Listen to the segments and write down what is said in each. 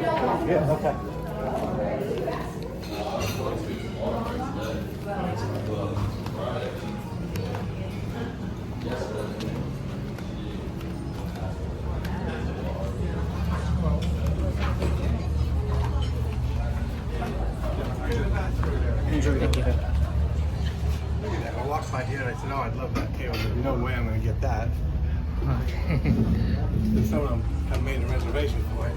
Yeah, okay. Enjoy. Thank you. Look at that. I walked by here and I said, oh, I'd love that table. There's no way I'm going to get that. Okay. There's someone have made a reservation for it.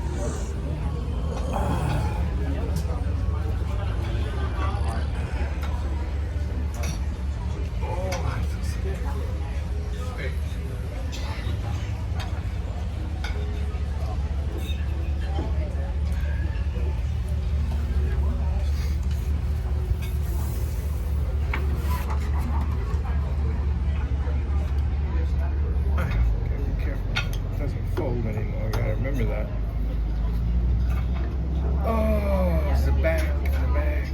Anymore. I gotta remember that. Oh, it's the back, the back.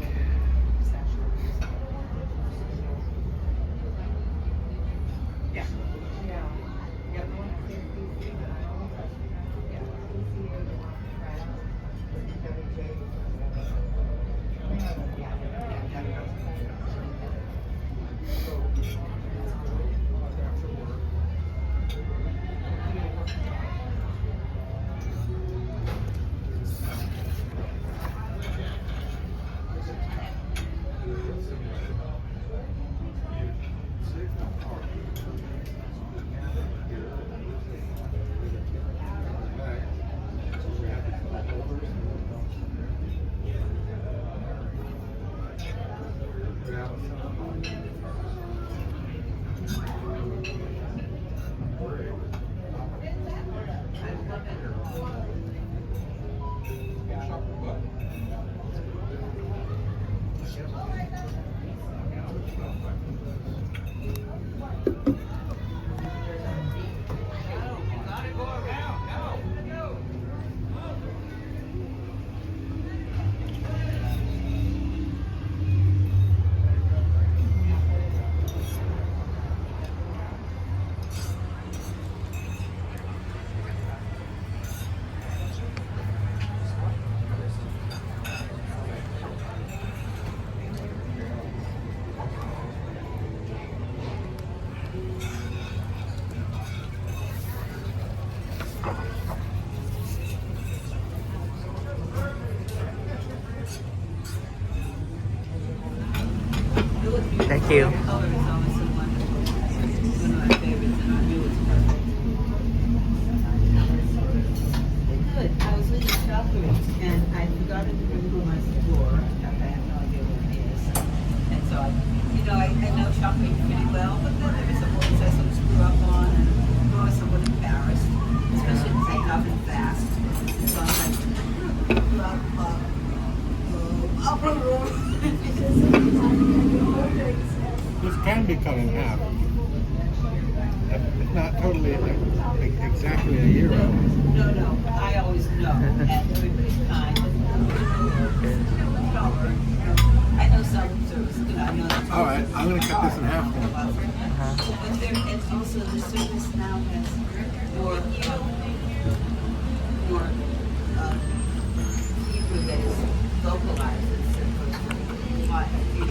Thank you. Good. I was in the Southridge and I forgot to remember my store. I have no idea what it is. And so I know shopping pretty well, but then there is some words I sort of screw up on and I'm always somewhat embarrassed, especially if they happen fast. So I'm like, blah, blah, blah. This can be cut in half. It's not totally exactly a euro. No, I always know, and everybody's kind. I know some service, I know that's All right, I'm going to cut this in half then. But there, and also the service now has more people that is localized instead of what, the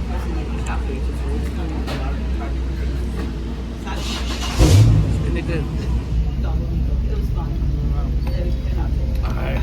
person that you shop with is always coming with a lot of It's really good. it was fun. All right.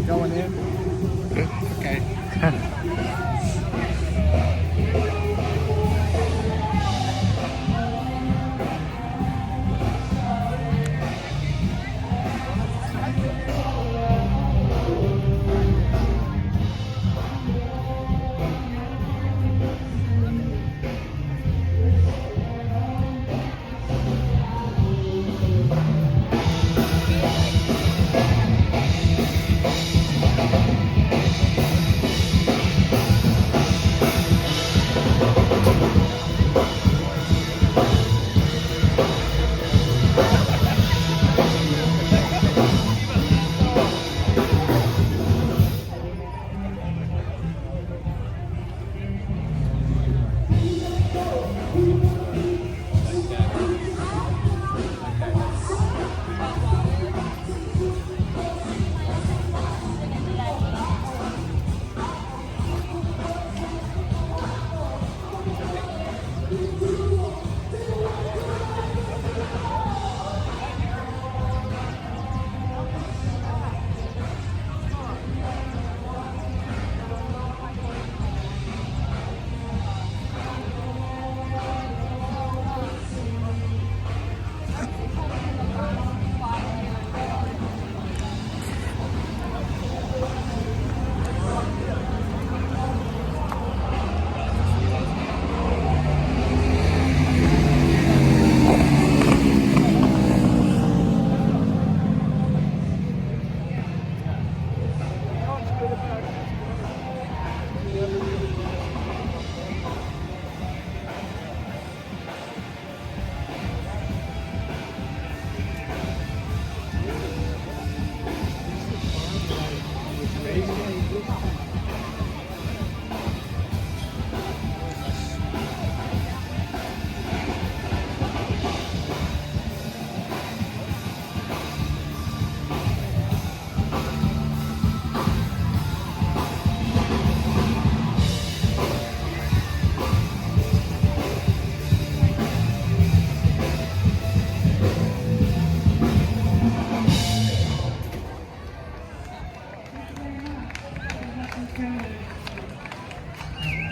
Going in? Okay.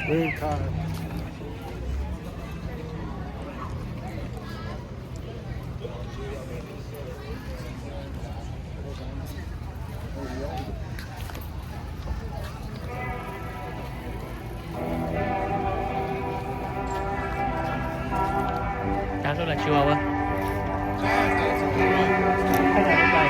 Weird car. Giá rất là Chihuahua. Khách hàng lúc này.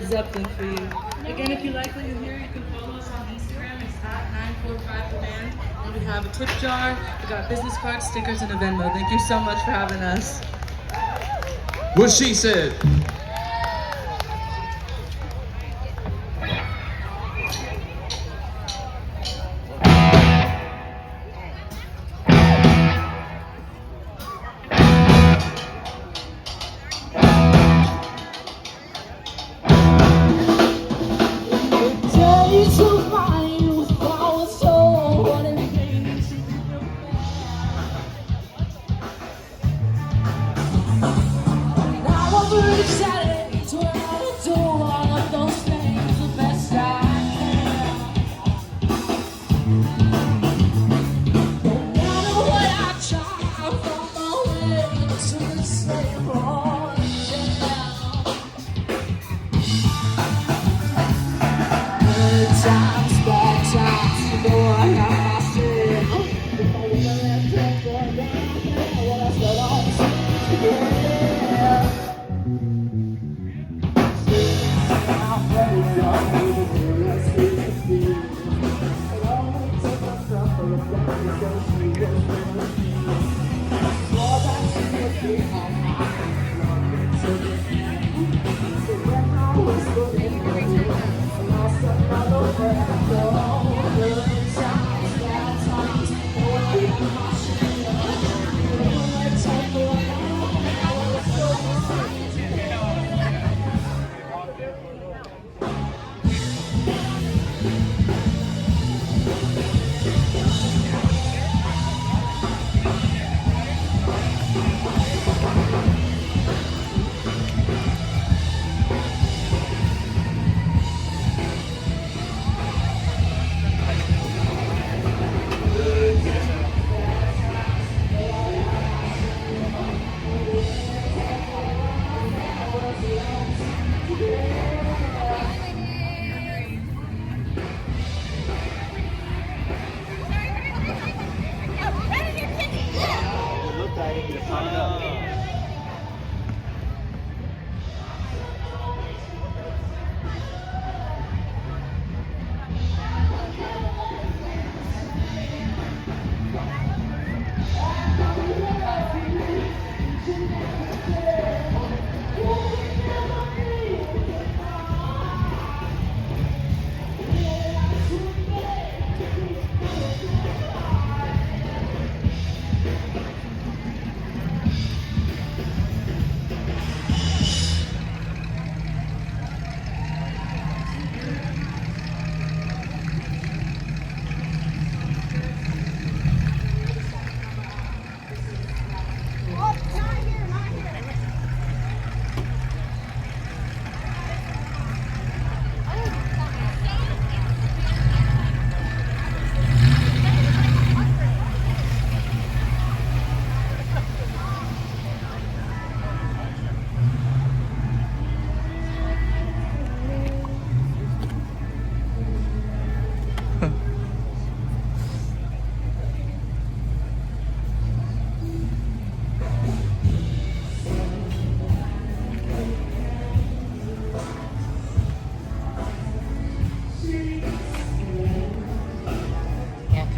Zeppelin for you. Again, if you like what you hear, you can follow us on Instagram. It's at 945theband. And we have a tip jar, we got business cards, stickers, and a Venmo. Thank you so much for having us. What she said.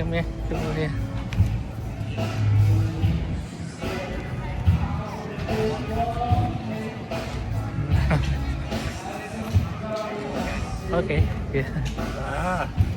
Come here, come over here. Okay, yeah. Ah.